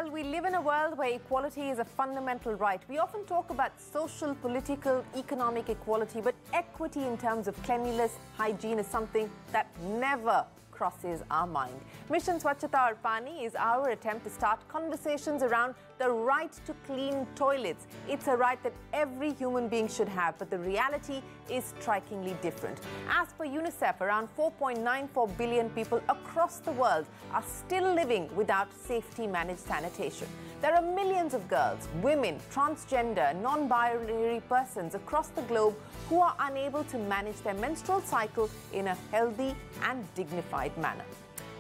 Well, we live in a world where equality is a fundamental right. We often talk about social, political, economic equality, but equity in terms of cleanliness, hygiene is something that never crosses our mind. Mission Swachhata or Paani is our attempt to start conversations around the right to clean toilets. It's a right that every human being should have, but the reality is strikingly different. As per UNICEF, around 4.94 billion people across the world are still living without safety-managed sanitation. There are millions of girls, women, transgender, non-binary persons across the globe who are unable to manage their menstrual cycle in a healthy and dignified manner.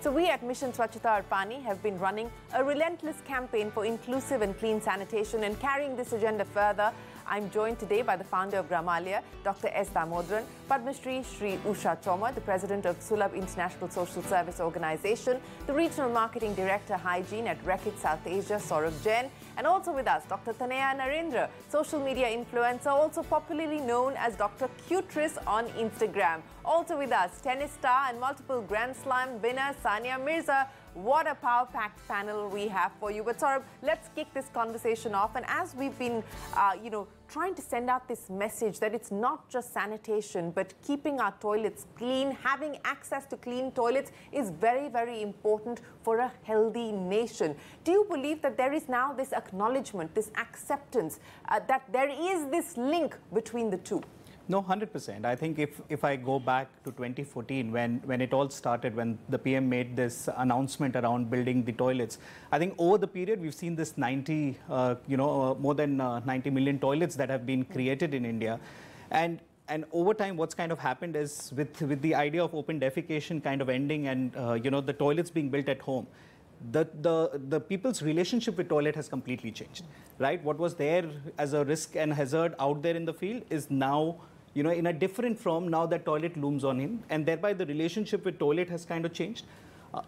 So we at Mission Swachhata or Paani have been running a relentless campaign for inclusive and clean sanitation, and carrying this agenda further, I'm joined today by the founder of Gramalia, Dr. S. Damodran, Padma Shri Usha Choma, the president of Sulabh International Social Service Organization, the regional marketing director Hygiene at Reckitt South Asia, Saurabh Jain, and also with us, Dr. Taneya Narendra, social media influencer, also popularly known as Dr. Cutress on Instagram. Also with us, tennis star and multiple Grand Slam winner Sania Mirza. What a power-packed panel we have for you. But Saurabh, let's kick this conversation off. And as we've been, trying to send out this message that it's not just sanitation, but keeping our toilets clean, having access to clean toilets is very, very important for a healthy nation. Do you believe that there is now this acknowledgement, this acceptance, that there is this link between the two? No, 100%. I think if I go back to 2014, when it all started, when the PM made this announcement around building the toilets, I think over the period we've seen this more than 90 million toilets that have been created in India, and over time, what's kind of happened is with the idea of open defecation kind of ending, and the toilets being built at home, the people's relationship with toilet has completely changed, right? What was there as a risk and hazard out there in the field is now, in a different form. Now that toilet looms on him, and thereby the relationship with toilet has kind of changed.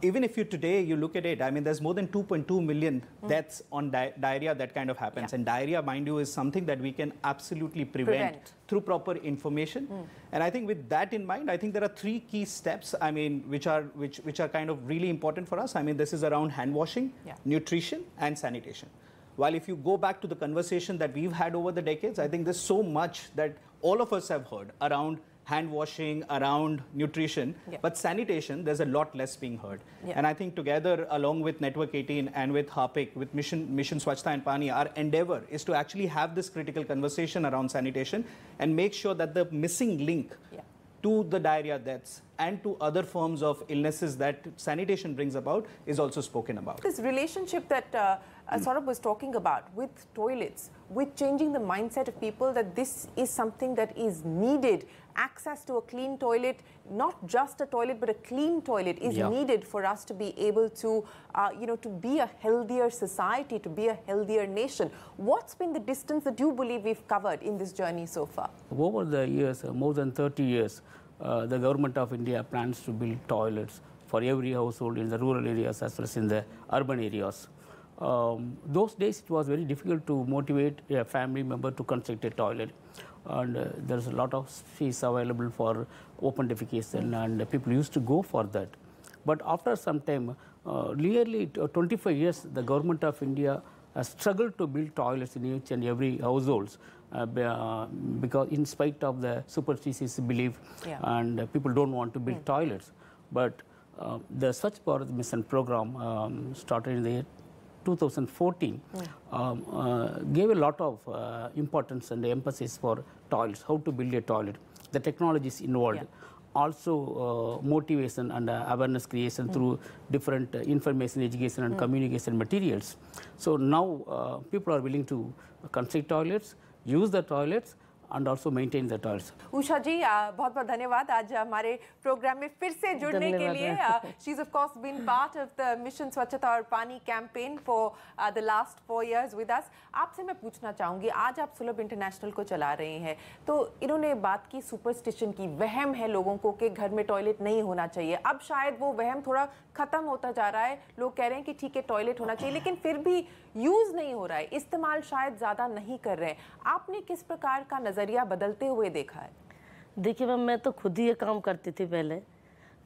Even if today you look at it, I mean, there's more than 2.2 million deaths on diarrhea that kind of happens. Yeah. And diarrhea, mind you, is something that we can absolutely prevent through proper information. And I think with that in mind, I think there are three key steps, I mean, which are kind of really important for us. I mean, this is around hand washing, nutrition, and sanitation. While if you go back to the conversation that we've had over the decades, I think there's so much that all of us have heard around hand washing, around nutrition, but sanitation, there's a lot less being heard. And I think together, along with Network 18 and with Harpic, with Mission Swachhata and Paani, our endeavor is to actually have this critical conversation around sanitation and make sure that the missing link to the diarrhea deaths and to other forms of illnesses that sanitation brings about is also spoken about. This relationship that Saurabh was talking about with toilets, with changing the mindset of people that this is something that is needed. Access to a clean toilet, not just a toilet, but a clean toilet is needed for us to be able to, to be a healthier society, to be a healthier nation. What's been the distance that you believe we've covered in this journey so far? Over the years, more than 30 years, the government of India plans to build toilets for every household in the rural areas as well as in the urban areas. Those days it was very difficult to motivate a family member to construct a toilet, and there's a lot of space available for open defecation, and people used to go for that. But after some time, nearly 25 years, the government of India has struggled to build toilets in each and every households, because in spite of the superstitious belief, and people don't want to build toilets. But the Swachh Bharat Mission program started in the year 2014 gave a lot of importance and emphasis for toilets, how to build a toilet, the technologies involved, also motivation and awareness creation through different information, education and communication materials. So now people are willing to construct toilets, use the toilets, and also maintain the toilets. Usha जी, बहुत बहुत धन्यवाद आज हमारे programme में फिर से जुड़ने के लिए. She's of course been part of the Mission Swachhata or Paani campaign for the last 4 years with us. आपसे मैं पूछना चाहूँगी, आज आप सुलभ इंटरनेशनल को चला रहे हैं, तो इन्होंने बात की सुपरस्टिशन की, वहम है लोगों को कि घर में टॉयलेट नहीं होना चाहिए. अब शायद वो वहम थोड़ा खत्म होता जा रहा है. लोग कह रहे हैं कि ठीक है टॉयलेट होना चाहिए, लेकिन फिर भी यूज नहीं हो रहा है, इस्तेमाल शायद ज़्यादा नहीं कर रहे हैं. आपने किस प्रकार का नज़रिया बदलते हुए देखा है? देखिए मैम, मैं तो खुद ही ये काम करती थी पहले.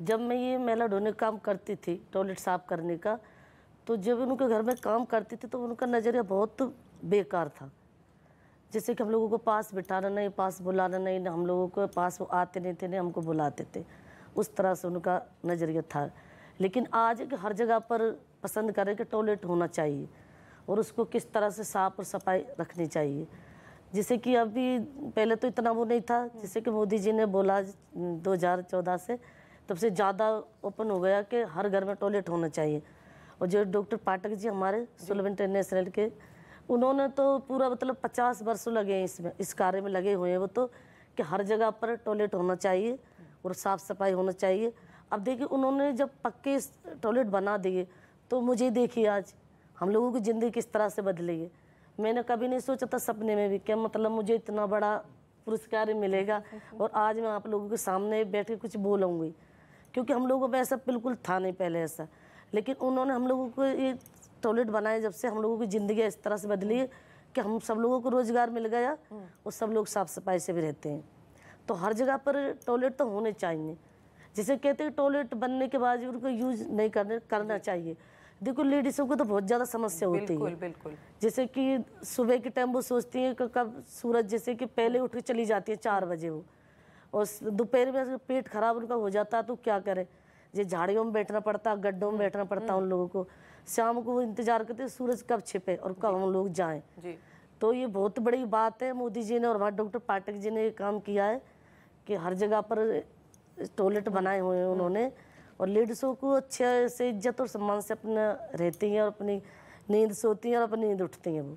जब मैं ये मेला ढोने का काम करती थी, टॉयलेट साफ करने का, तो जब उनके घर में काम करती थी तो उनका नज़रिया बहुत बेकार था। जैसे कि हम लोगों को पास बिठाना नहीं, पास बुलाना नहीं, ना हम लोगों को पास वो आते नहीं थे, नहीं हमको बुलाते थे, उस तरह से उनका नज़रिया था। लेकिन आज कि हर जगह पर पसंद करें कि टॉयलेट होना चाहिए और उसको किस तरह से साफ और सफाई रखनी चाहिए। जैसे कि अभी पहले तो इतना वो नहीं था, जैसे कि मोदी जी ने बोला 2014 से, तब से ज़्यादा ओपन हो गया कि हर घर में टॉयलेट होना चाहिए। और जो डॉक्टर पाठक जी हमारे सुलभ इंटरनेशनल के, उन्होंने तो पूरा मतलब 50 वर्ष लगे हैं इसमें, इस कार्य में लगे हुए हैं वो तो, कि हर जगह पर टॉयलेट होना चाहिए और साफ़ सफाई होना चाहिए। अब देखिए उन्होंने जब पक्के टॉयलेट बना दिए तो मुझे देखिए आज हम लोगों की ज़िंदगी किस तरह से बदली है। मैंने कभी नहीं सोचा था सपने में भी क्या मतलब मुझे इतना बड़ा पुरस्कार मिलेगा और आज मैं आप लोगों के सामने बैठ के कुछ बोलूँगी, क्योंकि हम लोगों में ऐसा बिल्कुल था नहीं पहले ऐसा। लेकिन उन्होंने हम लोगों को ये टॉयलेट बनाए जब से हम लोगों की ज़िंदगी इस तरह से बदली है कि हम सब लोगों को रोज़गार मिल गया और सब लोग साफ़ सफाई से भी रहते हैं। तो हर जगह पर टॉयलेट तो होने चाहिए। जैसे कहते हैं टॉयलेट बनने के बाद उनको यूज नहीं करना चाहिए। देखो लेडीज़ों को तो बहुत ज़्यादा समस्या होती है। बिल्कुल। जैसे कि सुबह के टाइम वो सोचती हैं कि कब सूरज जैसे कि पहले उठ के चली जाती है 4 बजे वो, और दोपहर में पेट खराब उनका हो जाता है तो क्या करें, ये झाड़ियों में बैठना पड़ता, गड्ढों में बैठना पड़ता उन लोगों को। शाम को वो इंतजार करते हैं सूरज कब छिपे और कब हम लोग जाएं। तो ये बहुत बड़ी बात है, मोदी जी ने और हमारे डॉक्टर पाठक जी ने ये काम किया है कि हर जगह पर टॉयलेट बनाए हुए हैं उन्होंने, और लेडीज़ों को अच्छे से इज्जत और सम्मान से अपना रहती हैं और अपनी नींद सोती हैं और अपनी नींद उठती हैं वो।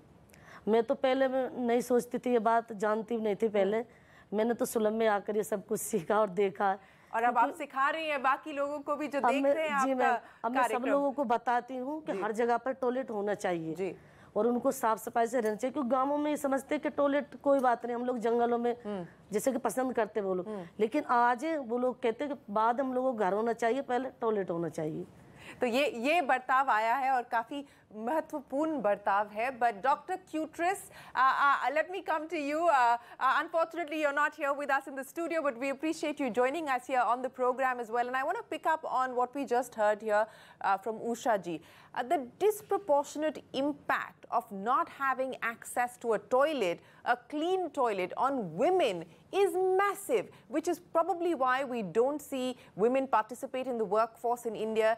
मैं तो पहले मैं नहीं सोचती थी ये बात, जानती भी नहीं थी पहले। मैंने तो सुलभ में आकर ये सब कुछ सीखा और देखा। और अब आप सिखा रही हैं बाकी लोगों को भी जो देख रहे हैं। जी मैम, अब मैं सब लोगों को बताती हूँ कि हर जगह पर टॉयलेट होना चाहिए जी। और उनको साफ सफाई से रहना चाहिए, क्योंकि गांवों में ये समझते हैं कि टॉयलेट कोई बात नहीं, हम लोग जंगलों में जैसे कि पसंद करते वो लोग, लेकिन आज वो लोग कहते हैं कि बाद हम लोगों को घर होना चाहिए, पहले टॉयलेट होना चाहिए। तो ये बर्ताव आया है और काफी महत्वपूर्ण बर्ताव है। बट डॉक्टर क्यूट्रिस, let me come to you. Unfortunately, you're not here with us in the studio, but we appreciate you joining us here on the program as well. And I want to pick up on what we just heard here from Usha ji. The disproportionate impact of not having access to a toilet, a clean toilet, on women is massive, which is probably why we don't see women participate in the workforce in India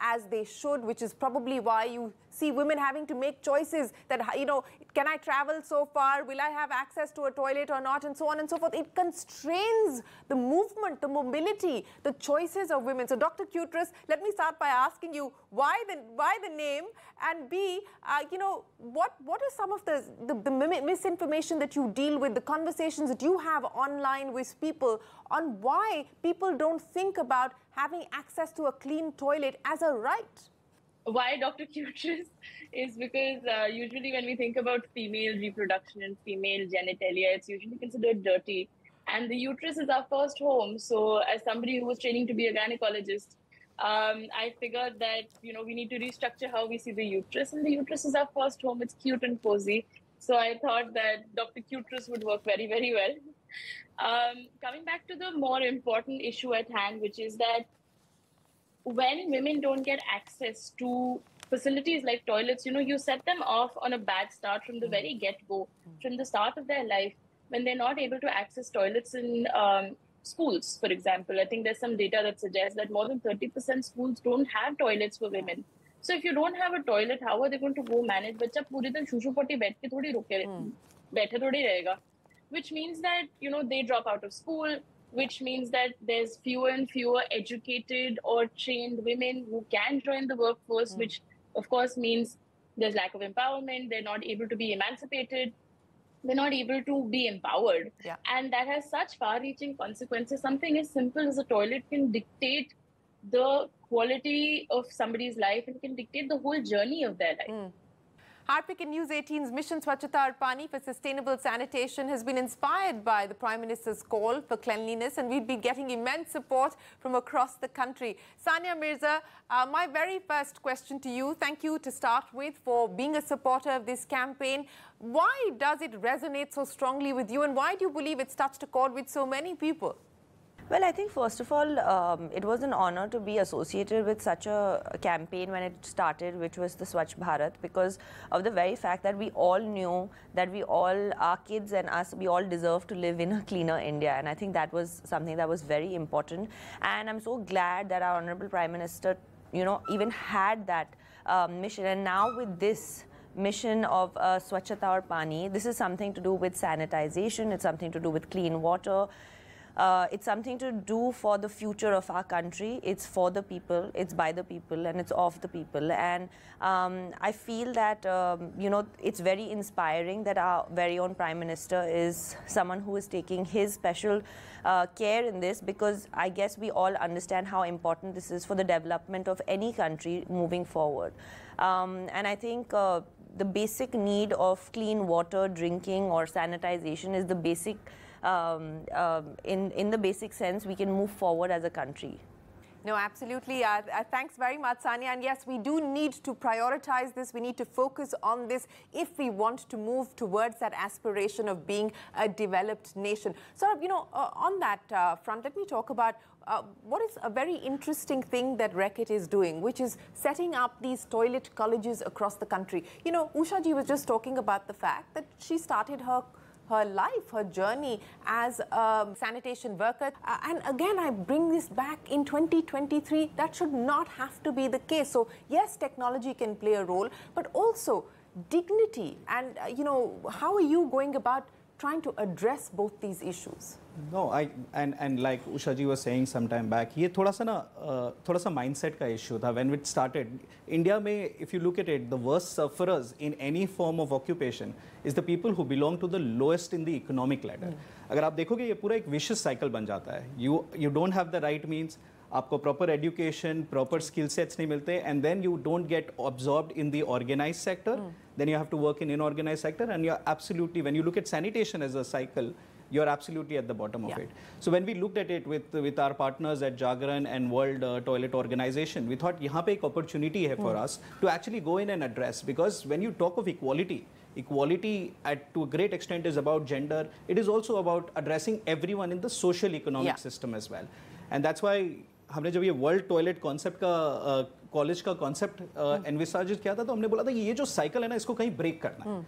as they should, which is probably why you see women having to make choices that, you know, can I travel so far? Will I have access to a toilet or not? And so on and so forth. It constrains the movement, the mobility, the choices of women. So, Dr. Cutris, let me start by asking you why the name, and B, you know, what are some of the misinformation that you deal with, the conversations that you have online with people on why people don't think about having access to a clean toilet as a right? Why Dr. Cutris is because usually when we think about female reproduction and female genitalia, it's usually considered dirty. And the uterus is our first home. So as somebody who was training to be a gynecologist, I figured that, you know, we need to restructure how we see the uterus. And the uterus is our first home. It's cute and cozy. So I thought that Dr. Cutris would work very, very well. Coming back to the more important issue at hand, which is that when women don't get access to facilities like toilets, you know, you set them off on a bad start from the very get-go, from the start of their life, when they're not able to access toilets in schools, for example. I think there's some data that suggests that more than 30% schools don't have toilets for women. So if you don't have a toilet, how are they going to go manage? Bachcha puri din shushu potty baithe thodi baithe thodi rahega. Which means that, you know, they drop out of school, which means that there's fewer and fewer educated or trained women who can join the workforce, which of course means there's lack of empowerment. They're not able to be emancipated. They're not able to be empowered. Yeah. And that has such far-reaching consequences. Something as simple as a toilet can dictate the quality of somebody's life and can dictate the whole journey of their life. Harpik and News 18's mission Swachhata Paani for sustainable sanitation has been inspired by the Prime Minister's call for cleanliness, and we've been getting immense support from across the country. Sania Mirza, my very first question to you, thank you to start with for being a supporter of this campaign. Why does it resonate so strongly with you, and why do you believe it's touched a chord with so many people? Well, I think first of all, it was an honor to be associated with such a campaign when it started, which was the Swachh Bharat, because of the very fact that we all knew that we all, our kids and us, we all deserve to live in a cleaner India. And I think that was something that was very important. And I'm so glad that our Honorable Prime Minister, you know, even had that mission. And now with this mission of Swachhata or Paani, this is something to do with sanitization, it's something to do with clean water. It's something to do for the future of our country. It's for the people, it's by the people, and it's of the people. And I feel that, you know, it's very inspiring that our very own Prime Minister is someone who is taking his special care in this, because I guess we all understand how important this is for the development of any country moving forward. And I think the basic need of clean water, drinking or sanitization is the basic in the basic sense we can move forward as a country. No, absolutely. Thanks very much, Sania. And yes, we do need to prioritize this. We need to focus on this if we want to move towards that aspiration of being a developed nation. So, you know, on that front, let me talk about what is a very interesting thing that Reckitt is doing, which is setting up these toilet colleges across the country. You know, Usha ji was just talking about the fact that she started her life, her journey as a sanitation worker. And again, I bring this back in 2023, that should not have to be the case. So yes, technology can play a role, but also dignity. And, you know, how are you going about trying to address both these issues? No, and like Usha ji was saying some time back, ये थोड़ा सा mindset का issue था. When it started, India में, if you look at it, the worst sufferers in any form of occupation is the people who belong to the lowest in the economic ladder. अगर आप देखोगे ये पूरा एक vicious cycle बन जाता है. You don't have the right means, आपको proper education, proper skill sets नहीं मिलते, and then you don't get absorbed in the organized sector. Then you have to work in inorganized sector, and you're absolutely, when you look at sanitation as a cycle, you're absolutely at the bottom of it. So when we looked at it with our partners at Jagran and World Toilet Organization, we thought यहाँ पे एक opportunity है for us to actually go in and address, because when you talk of equality to a great extent is about gender. It is also about addressing everyone in the social economic system as well. And that's why हमने जब ये world toilet concept का college का concept envisaged किया था, तो हमने बोला था कि ये जो साइकिल है ना, इसको कहीं ब्रेक करना है.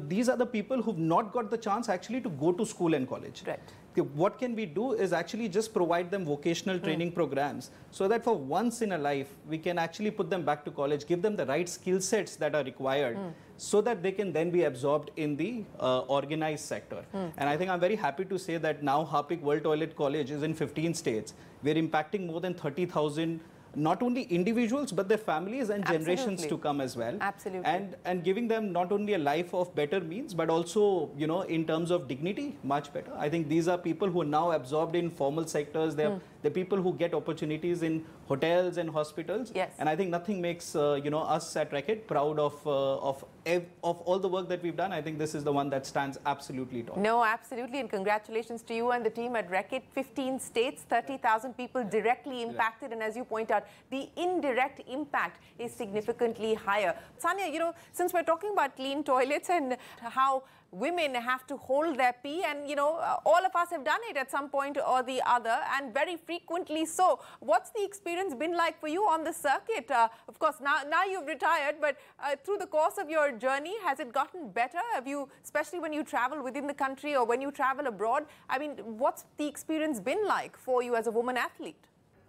These are the people who've not got the chance actually to go to school and college. Right. What can we do is actually just provide them vocational training programs, so that for once in a life we can actually put them back to college, give them the right skill sets that are required, so that they can then be absorbed in the organized sector. And I think I'm very happy to say that now Harpic World Toilet College is in 15 states. We're impacting more than 30,000 not only individuals but their families and generations to come as well. Absolutely. And giving them not only a life of better means, but also, you know, in terms of dignity, much better. I think these are people who are now absorbed in formal sectors. They're people who get opportunities in hotels and hospitals. Yes. And I think nothing makes you know, us at Reckitt proud of all the work that we've done. I think this is the one that stands absolutely tall. No, absolutely, and congratulations to you and the team at Reckitt. 15 states, 30,000 people directly impacted, and as you point out, the indirect impact is significantly higher. Sania, you know, since we're talking about clean toilets and how women have to hold their pee, and you know, all of us have done it at some point or the other, and very frequently so. What's the experience been like for you on the circuit? Of course, now you've retired, but through the course of your journey, has it gotten better? Have you, especially when you travel within the country or when you travel abroad, I mean, what's the experience been like for you as a woman athlete?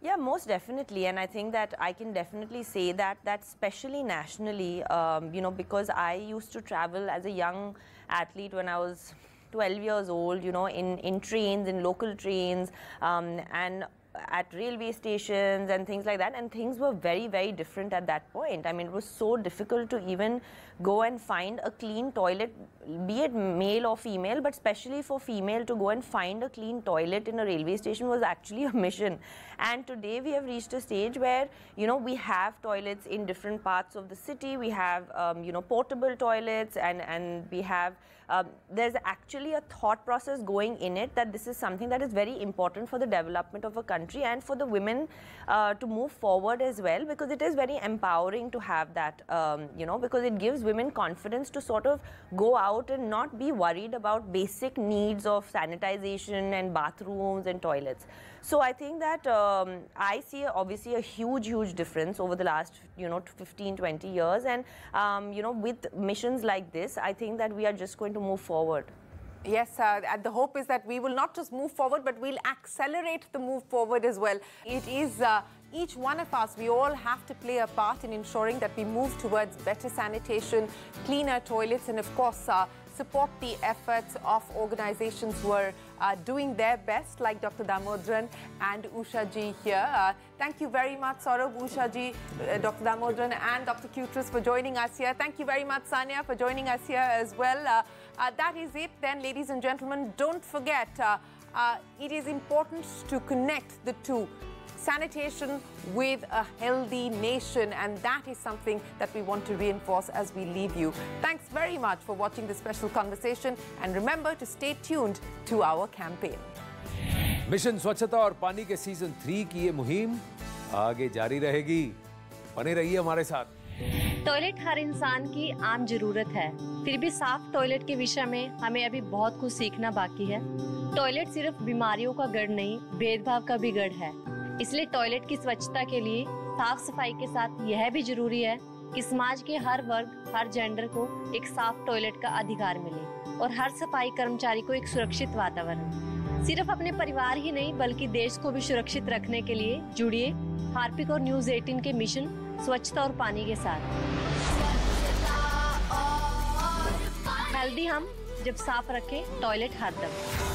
Yeah, most definitely, and I think that I can definitely say that especially nationally, you know, because I used to travel as a young athlete when I was 12 years old, you know, in trains, in local trains, and at railway stations and things like that, and things were very, very different at that point. I mean, it was so difficult to even go and find a clean toilet, be it male or female, but especially for female to go and find a clean toilet in a railway station was actually a mission. And today we have reached a stage where, you know, we have toilets in different parts of the city. We have, you know, portable toilets, and we have, there's actually a thought process going in it that this is something that is very important for the development of a country. country, and for the women to move forward as well, because it is very empowering to have that, you know, because it gives women confidence to sort of go out and not be worried about basic needs of sanitization and bathrooms and toilets. So I think that I see obviously a huge difference over the last, you know, 15-20 years, and you know, with missions like this, I think that we are just going to move forward. Yes, and the hope is that we will not just move forward, but we'll accelerate the move forward as well. It is each one of us, we all have to play a part in ensuring that we move towards better sanitation, cleaner toilets, and of course, support the efforts of organizations who are doing their best, like Dr. Damodran and Usha ji here. Thank you very much, Saurabh, Usha ji, Dr. Damodran and Dr. Cutress for joining us here. Thank you very much, Sania, for joining us here as well. That is it then, ladies and gentlemen. Don't forget, it is important to connect the two. Sanitation with a healthy nation, and that is something that we want to reinforce as we leave you. Thanks very much for watching this special conversation, and remember to stay tuned to our campaign. Mission स्वच्छता और पानी के season 3 की ये मुहिम आगे जारी रहेगी। बने रहिए हमारे साथ। टॉयलेट हर इंसान की आम जरूरत है, फिर भी साफ टॉयलेट के विषय में हमें अभी बहुत कुछ सीखना बाकी है। टॉयलेट सिर्फ बीमारियों का गढ़ नहीं, भेदभाव का भी गढ़ है। इसलिए टॉयलेट की स्वच्छता के लिए साफ सफाई के साथ यह भी जरूरी है कि समाज के हर वर्ग, हर जेंडर को एक साफ टॉयलेट का अधिकार मिले और हर सफाई कर्मचारी को एक सुरक्षित वातावरण। सिर्फ अपने परिवार ही नहीं, बल्कि देश को भी सुरक्षित रखने के लिए जुड़िए हार्पिक और न्यूज़ 18 के मिशन स्वच्छता और पानी के साथ। हेल्दी हम जब साफ रखें टॉयलेट हरदम।